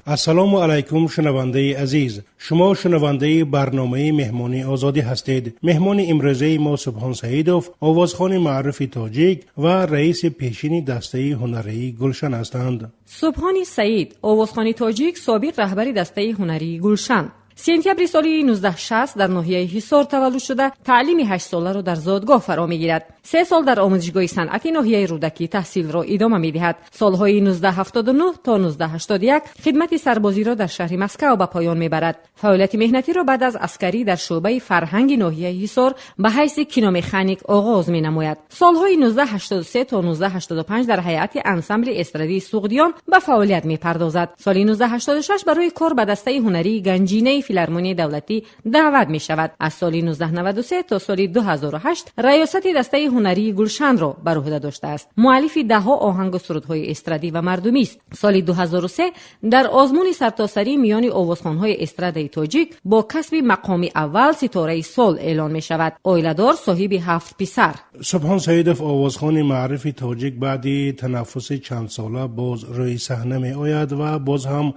السلام علیکم شنونده عزیز، شما شنونده برنامه مهمانی آزادی هستید. مهمان امروزه ما سبحان سعیدوف، آوازخوان معروف تاجیک و رئیس پیشین دسته هنری گلشن هستند. سبحان سعید، آوازخوان تاجیک، سابق رهبر دسته هنری گلشن. سپتامبر سال 1960 در ناحیه حصار تولد شده، تعلیم 8 ساله را در زادگاه فرا میگیرد. 3 سال در آموزشگاه صنعتی ناحیه رودکی تحصیل را ادامه میدهد. سالهای 1979 تا 1981 خدمت سربازی را در شهر مسکو به پایان میبرد. فعالیت مهنتی را بعد از عسکری در شعبه فرهنگ ناحیه حصار به حیث کینومکانیک آغاز مینماید. سالهای 1983 تا 1985 در هیئت انسامبل استرادی سوغدیان به فعالیت میپردازد. سال 1986 برای کار به دسته هنری گنجینه فیلارمونی دولتی دعوت می شود. از سال 1993 تا سال 2008 ریاست دسته هنری گلشن را بر عهده داشته است. مؤلف دهها آهنگ و سرودهای استرادی و مردمی است. سال 2003 در آزمون سرتاسری میان آوازخوان‌های استرادی تاجیک با کسب مقام اول ستاره سال اعلان می شود. عائله‌دار، صاحب 7 پسر. سبحان سعیدوف، آوازخوان معروف تاجیک بعد تنفس چند ساله باز روی صحنه می آید و باز هم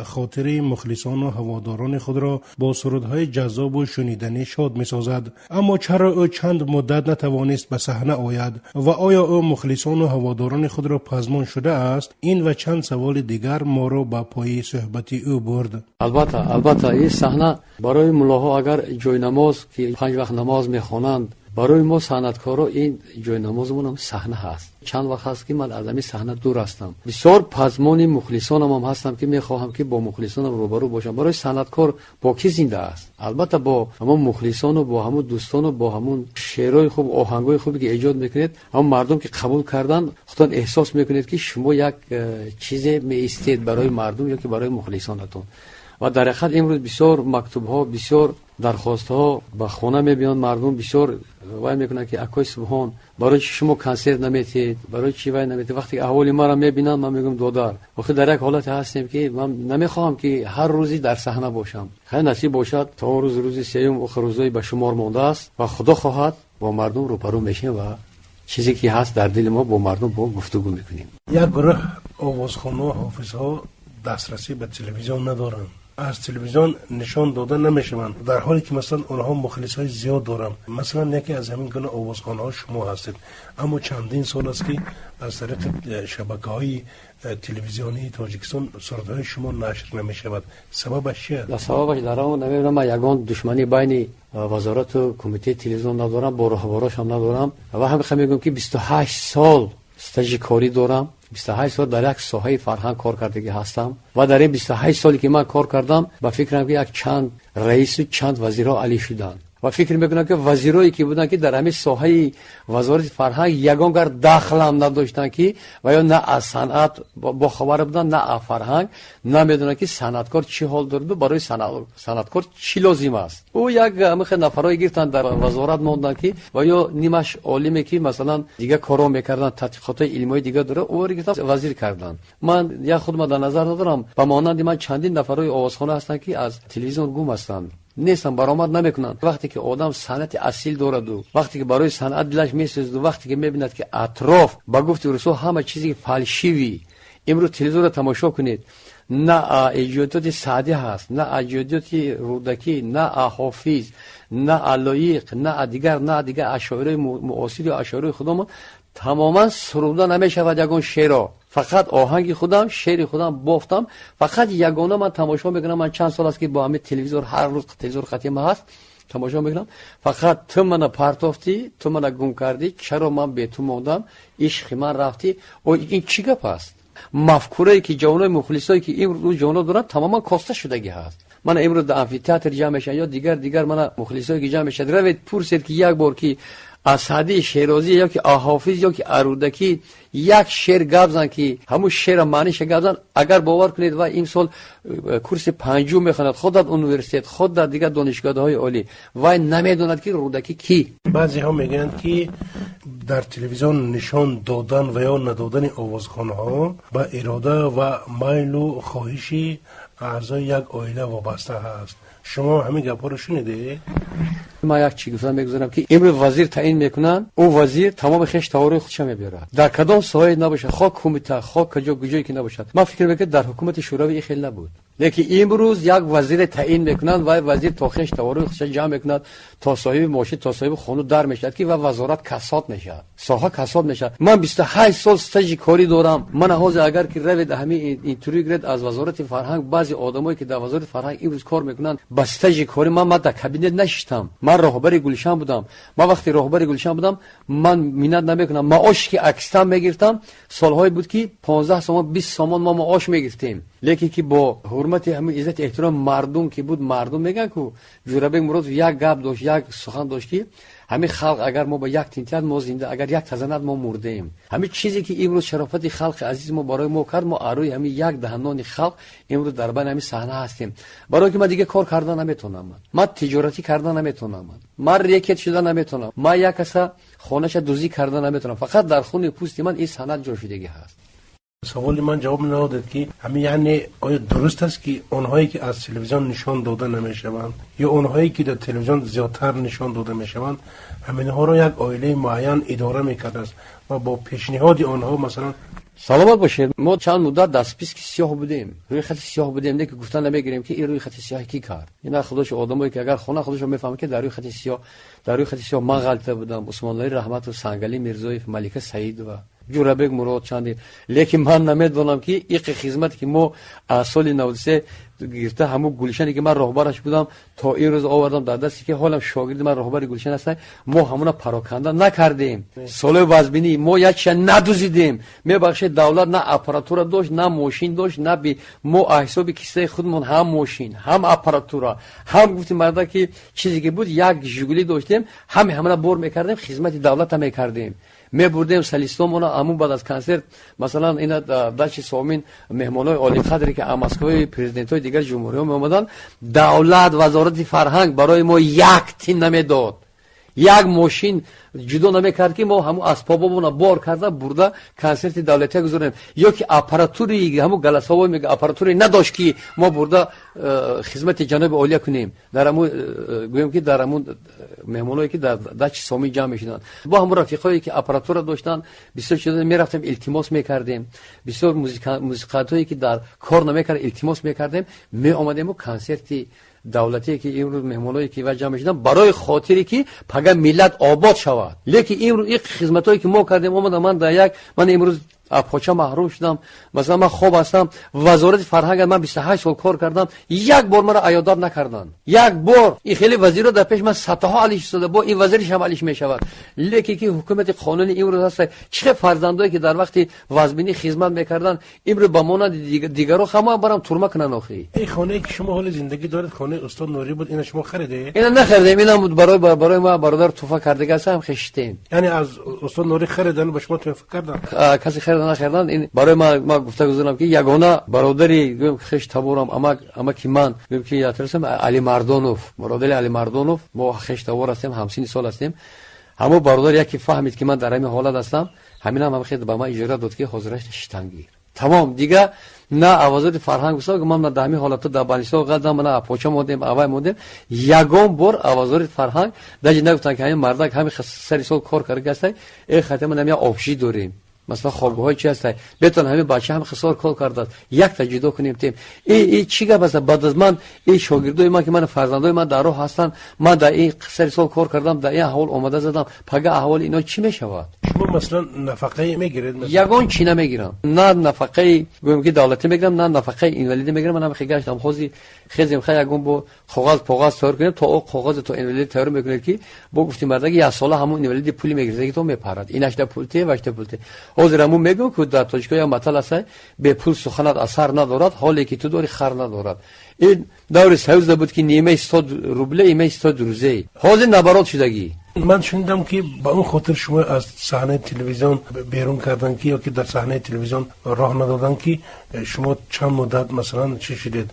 خاطر مخلصان و هواداران خود را با سرودهای جذاب و شنیدنی شاد می سازد. اما چرا او چند مدت نتوانست به صحنه آید و آیا او مخلصان و هواداران خود را پزمان شده است؟ این و چند سوال دیگر ما را به پای صحبت او برد. البته این صحنه برای ملاها اگر جای نماز که 5 وقت نماز میخوانند، برای ما صنعتکارا این جای نمازمون هم صحنه هست. چند وقت هست که من از این صحنه دور هستم. بسیار پزمان مخلصانم هم هستم که میخواهم که با مخلصانم روبرو باشم. برای صنعتکار با کی زنده است؟ البته با همون مخلصان و با همون دوستان و با همون شعرهای خوب، آهنگای خوبی که ایجاد میکنید، هم مردم که قبول کردن، خودتون احساس میکنید که شما یک چیز میستید برای مردم یا که برای مخلصانتون. و در حقیقت امروز بسیار مکتوب ها، بسیار درخواست ها به خانه میبینن مردم، بسیار وای میکنن که اکای سبحان برای چی شما کنسرت نمیتید، برای چی وای نمیتید. وقتی احوال ما را میبینن من میگم دودار، وقتی در یک حالت هستیم که من نمیخوام که هر روزی در صحنه باشم. خیر نصیب باشد تا روز سیوم آخر روزای به شمار مونده است و خدا خواهد با مردم روبرو میشیم و چیزی که هست در دل ما با مردم با گفتگو میکنیم. یک گروه آوازخوان‌ها، حافظها دسترسی به تلویزیون ندارن، از تلویزیون نشان داده نمیشوند، در حالی که مثلا اونها مخلصای زیاد دارن. مثلا یکی از همین گونه آوازخوان‌ها شما هستید، اما چندین سال است که از طریق شبکه‌های تلویزیونی تاجیکستان سرودهای شما نشر نمیشود. سببش چیه؟ سببش در اون نمیدونم، من یگان دشمنی بین وزارت و کمیته تلویزیون ندارم، با راهبراش هم ندارم و هم میگم که 28 سال استاژ کاری دارم. 28 سال در یک ساحه فرهنگ کار کردگی هستم و در این 28 سالی که من کار کردم با فکرم که یک چند رئیس و چند وزیرها علی شدن و فکر میکنم که وزیرایی که بودن که در همین ساحه وزارت فرهنگ یگان گر دخل هم نداشتن که و یا نه از صنعت با خبر بودن، نه از فرهنگ، نمیدونن که صنعتکار چی حال داره، برای صنعتکار چی لازم است. او یک مخ نفرای گرفتن در وزارت موندن که و یا نیمش عالمی که مثلا دیگه کارا میکردن، تحقیقات علمی دیگه داره، او رو گرفتن وزیر کردن. من یا خودم در نظر ندارم، به مانند من چندین نفرای آوازخوان هستن که از تلویزیون گم هستند، نیستن، برآمد نمیکنن. وقتی که آدم صنعت اصیل دارد و وقتی که برای صنعت دلش میسوزد و وقتی که میبیند که اطراف با گفت رسول همه چیزی فالشیوی، امروز تلویزیون رو تماشا کنید، نه ایجادات سعدی هست، نه ایجادات رودکی، نه حافظ، نه علایق، نه دیگر اشاعره معاصر و اشاعره خودمون تماما سروده نمیشود. یگان شعر، فقط آهنگ خودم، شعر خودم بافتم، فقط یگانه من تماشا میکنم. من چند سال است که با همه تلویزیون، هر روز تلویزیون خطیم هست، تماشا میکنم. فقط تو منو پرتافتی، تو منو گم کردی، چرا من به تو موندم، عشق من رفتی. و این چی گپ است؟ مفکوره که جوانای مخلصایی که این روز جوانا دارن تماما کاسته شدگی هست. من امروز در آمفی‌تئاتر جمع میشن یا دیگر من مخلصایی که جمع میشن، روید پرسید که یک بار که از سعدی شیرازی یا که حافظ یا که ارودکی یک شعر گابزن که همون شعر معنیش گابزن، اگر باور کنید و این سال کورس پنجم میخواند، خود در یونیورسیته، خود در دیگر دانشگاه‌های عالی، و نمیدوند که رودکی کی. بعضی ها میگن که در تلویزیون نشان دادن و یا ندادن آوازخوان‌ها با اراده و میل و خواهش اعضای یک عائله وابسته هست. شما همین گپا رو شنیدید؟ ما یک چی گفتم میگذارم که امروز وزیر تعیین میکنن، او وزیر تمام خش تاور خودش میبره در کدام سایه نباشه، خاک کمیته خاک کجا گوجایی که نباشد. ما فکر میکنم در حکومت شوروی خیلی نبود، لیکن امروز یک وزیر تعیین میکنن و وزیر تا خش تاور خودش جمع میکند تا صاحب ماشین تا صاحب خانه در میشد که و وزارت کساد میشه، ساحه کساد میشه. من 28 سال استاژ کاری دارم. من حاضر اگر که روید همین اینطوری گرد از وزارت فرهنگ بعضی آدمایی که در وزارت فرهنگ امروز کار میکنن با استاژ کاری من در کابینت نشستم. من راهبر گلشن بودم. من وقتی راهبر گلشن بودم من مینت نمیکنم، معاش که اکستم میگرفتم سالهای بود که 15 سومان 20 سومان ما معاش میگرفتیم، لیکن که با حرمت همین عزت احترام مردم که بود، مردم میگن که جورابک مراد یک گپ داشت، یک سخن داشت که همین خلق اگر ما با یک تینتیت ما زنده، اگر یک تزند ما مرده ایم. همین چیزی که امروز شرافت خلق عزیز ما برای ما کرد، ما اروی همین یک دهنان خلق امروز در بین همین صحنه هستیم. برای که من دیگه کار کردن نمیتونم، من تجارتی کردن نمیتونم، من ریکت شدن نمیتونم، من یک کسا خونه‌اش دزدی کردن نمیتونم، فقط در خون پوست من این سند جور شدگی هست. سوال من جواب نداد که همین یعنی آیا درست است که اونهایی که از تلویزیون نشان داده نمیشوند یا اونهایی که در تلویزیون زیادتر نشان داده میشوند همینها را یک عائله معین اداره میکرده است و با پیشنهاد آنها مثلا سلامت باشید. ما چند مدت دست پیش که سیاه بودیم، روی خط سیاه بودیم، نه که گفتن نمیگیریم که این روی خط سیاه کی کرد. اینا خودش آدمایی که اگر خونه خودشو میفهمه که در روی خط سیاه من غلطه بودم، عثمان الله رحمت و سنگلی میرزایی ملکه سعید و جورابک مراد چندی، لیکن من نمیدونم که این خدمتی که ما از سال 93 گرفته همون گلشنی که من راهبرش بودم تا این روز آوردم در دستی که حالم شاگرد من راهبر گلشن هستم، ما همونا پراکنده نکردیم. سال وزبینی ما یک چیز ندوزیدیم. میبخشید دولت نه اپاراتور داشت، نه ماشین داشت، نه بی ما حساب کیسه خودمون هم ماشین هم اپاراتور هم گفتیم مردا که چیزی که بود یک ژگولی داشتیم، همونا بر میکردیم، خدمت دولت هم میکردیم. می بردیم سلیستان همون بعد از کنسرت مثلا اینا داشت سومین مهمانای عالی قدری که مسکوی پرزیدنتای دیگر جمهوری ها می اومدن، دولت وزارت فرهنگ برای ما یک تین نمیداد، یک ماشین جدا نمیکرد که ما همون اسبابمون بار کرده برده کنسرت دولتی گذاریم، یا که اپاراتوری همون گلساوی میگه اپاراتوری نداشت که ما برده خدمت جناب عالی کنیم. در همون گویم که در همون مهمونایی که در دچ سامی جمع میشدن با هم رفیقایی که اپاراتور داشتن بسیار چیزا میرفتیم التماس میکردیم، بسیار موزیکانتایی که در کار نمیکرد التماس میکردیم، می اومدیم و کنسرتی دولتی که امروز مهمونایی که وجه میشدن برای خاطری که پگه ملت آباد شود. لیکن امروز این خدمتایی که ما کردیم اومدم من امروز اپاچه محروم شدم. مثلا من خوب هستم، وزارت فرهنگ من 28 سال کار کردم، یک بار مرا عیادت نکردن، یک بار. این خیلی وزیرا در پیش من صدها علیش شده، با این وزیرش هم علیش میشود. لیکن که حکومت قانونی امروز هست، چه فرزندایی که در وقت وزبینی خدمت میکردن امروز با مانند دیگرو خما برام تورما کنن. آخی این خانه که شما حال زندگی دارید خانه استاد نوری بود، اینا شما خریده؟ اینا نخریدیم، اینا برای ما برادر توفا کرده هم خشتیم. یعنی از استاد نوری خریدن به شما توفا کردن؟ کسی نخردن. این برای ما گفته گذارم که یگانه برادری گویم خش تبورم اما که من گویم که یادرسم علی مردانوف، برادر علی مردانوف، ما خش تبور هستیم، 50 سال هستیم. همو برادر یکی فهمید که من در همین حالت هستم، همین هم خیلی به ما اجازه داد که حاضرش شتنگیر تمام دیگه نه وزارت فرهنگ گفت که من در همین حالت در بانیسا قدم نه اپوچه مودیم اوای مودیم، یگان بار وزارت فرهنگ داج نگفتن که همین مردک همین سری سال کار کرده است، این خاطر نمیاد آبشی داریم مثلا خوابگاه چی هست بتون همین بچه هم خسار کار کرده یک تا جدا کنیم تیم این چی گپ است. بعد از من این شاگردای من که من فرزندای من در راه هستن، من در این سری سال کار کردم، در این حال اومده زدم، پگه احوال اینا چی میشود؟ شما مثلا نفقه میگیرید؟ یگان چی نمیگیرم، نه نفقه گویم که دولتی میگیرم نه نفقه اینوالید میگیرم. من هم خیلی گشتم خوزی خیزیم خیلی یگان با کاغذ تور کنیم تا او کاغذ تو اینوالید تور میکنه که با گفتیم مرده یک سال همون اینوالید پولی میگیره که تو میپرد اینش تا پولته وقت پولته. حاضرمون میگم که در تاجیک‌ها مثلا است به پول سخنات اثر ندارد، حالی که تو داری خر ندارد. این دور سوز بود که نیمه 100 روبله نیمه 100 روزه حاضر نبرات شدگی. من شنیدم که با اون خاطر شما از صحنه تلویزیون بیرون کردن که یا که در صحنه تلویزیون راه ندادن که شما چند مدت مثلا چی شدید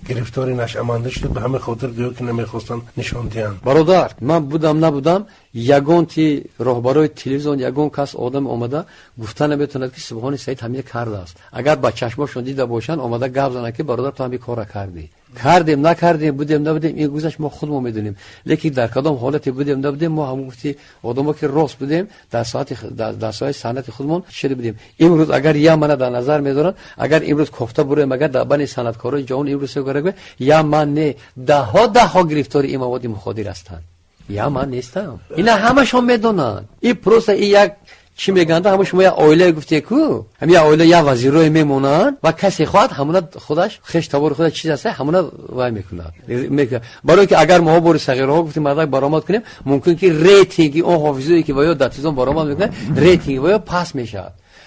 گرفتاری نشأمنده شدید، به همه خاطر که نمیخواستن نشان دهند. برادر من بودم نبودم یگان تی راهبرای تلویزیون یگان کس آدم اومده گفتن نمیتونه که سبحان سید همین کرده است، اگر با چشماشون دیده باشن اومده گپ زنه که برادر تو همین کارا کردی. کردیم نکردیم، بودیم نبودیم، این گذشت ما خودمون میدونیم. لیکن در کدام حالتی بودیم نبودیم، ما همون گفتی آدما که راست بودیم در ساعت صنعت خودمون شده بودیم. امروز اگر یا من در نظر میذارن، اگر امروز کوفته بریم، اگر در بین صنعتکارای جهان امروز گره یا من نه ده ها گرفتار این مواد مخدر هستند، یا من نیستم. اینا همشون میدونن. این پروسه یک چی میگن؟ همون شما یا اوله گفته کو همین اوله یا وزیرای میمونن و کسی خواهد همون خودش خش تبار خودش چیز هست همون وای میکنه. برای که اگر ما بر صغیرها گفتیم مردک برآمد کنیم، ممکن که ریتینگی اون حافظه‌ای که باید داتیزون برآمد میکنه ریتینگ باید پاس میشه.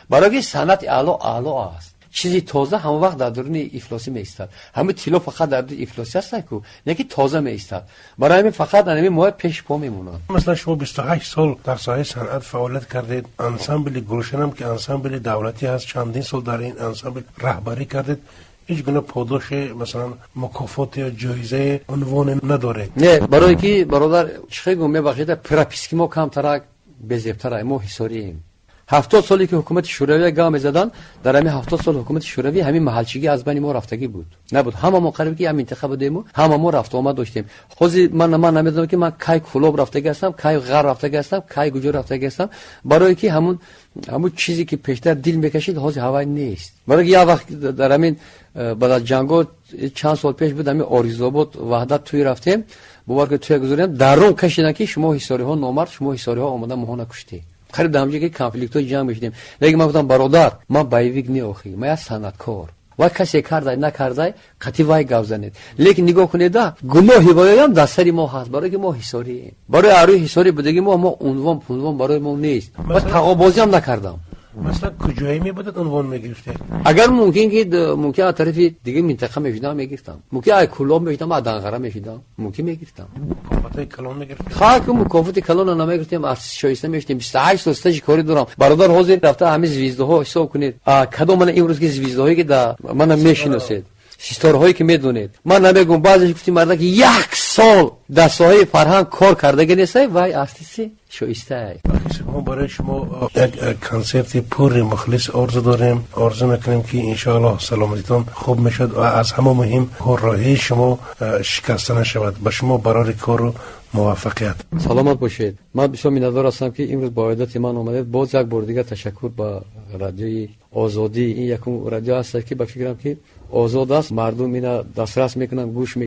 برای که صنعت اعلی است. چیزی تازه هم وقت در درون افلاسی میستاد. همه تیلو فقط در درون افلاسی هست کو، نه که تازه میستاد. برای همین فقط همین مواد پیش پا میمونه. مثلا شما 28 سال در ساحه صنعت فعالیت کردید. انسامبل گلشن هم که انسامبل دولتی هست، چندین سال در این انسامبل رهبری کردید. هیچ گونه پاداش مثلا مکافات یا جایزه عنوان نداره؟ نه، برای که برادر چه گونه بخشید پراپیسکی ما کم ترک بزرگتره ما حساریم. 70 سالی که حکومت شوروی گام زدن، در همین 70 سال حکومت شوروی همین محلچگی از بین ما رفتگی بود. نبود. همه ما قریب که هم انتخاب بودیم، همه ما رفت آمد داشتیم. خودی من نمیدونم که من کی کلوب رفتگی هستم، کی غر رفتگی هستم، کی گوجه رفتگی هستم. برای که همون چیزی که پیشتر دل میکشید حاضر هوای نیست. برای یا وقت در همین بعد از جنگو چند سال پیش بود، همین آریزاباد وحدت توی رفتیم، باور که توی گذاریم درون کشیدن که شما حساری ها نامرد، شما حساری ها آمدن ماها کشتی. خرید دامجه که کانفلیکت های جنگ میشدیم. لیکن من گفتم برادر من بایویگ نیوخی، من صنعتکار و کسی کرده نکرده قطعی وای گوزنید. لیکن نگاه کنید گناهی بایم در سری ما هست، برای که ما حساری، برای اروی حساری بودگی ما عنوان برای ما نیست. و تقابازی هم نکردم. مثلا کجایی میبودد عنوان میگرفته؟ اگر ممکن از طرف دیگه منطقه میشدم میگرفتم، ممکن از کلاب میشدم، از دنغره میشدم، ممکن میگرفتم. مکافات کلان میگرفتم. خاک مکافات کلان نمیگرفتیم، از شایسته میشدیم. 28 سال استاژ کاری دارم. برادر حاضر رفته همه زویزدها حساب کنید. کدوم من امروز که زویزدهایی که در من میشناسید، ستارهایی که میدونید، من نمیگم بعضی گفتیم مردا که 1 سال در ساحه فرهنگ کار کرده نیست، وای اصلی شایسته. ما برای شما یک کنسرت پر مخلص آرزو داریم. آرزو میکنیم که انشاءالله سلامتیتون خوب میشد و از همه مهم راهی شما شکسته نشود. به شما برای کار و موفقیت. سلامت باشید. من بسیار میندار هستم که امروز با عادت من اومدید. باز یک بار دیگه تشکر با رادیوی آزادی. این یکم رادیو است که به فکرم که آزاد است، مردم اینا دسترس میکنن، گوش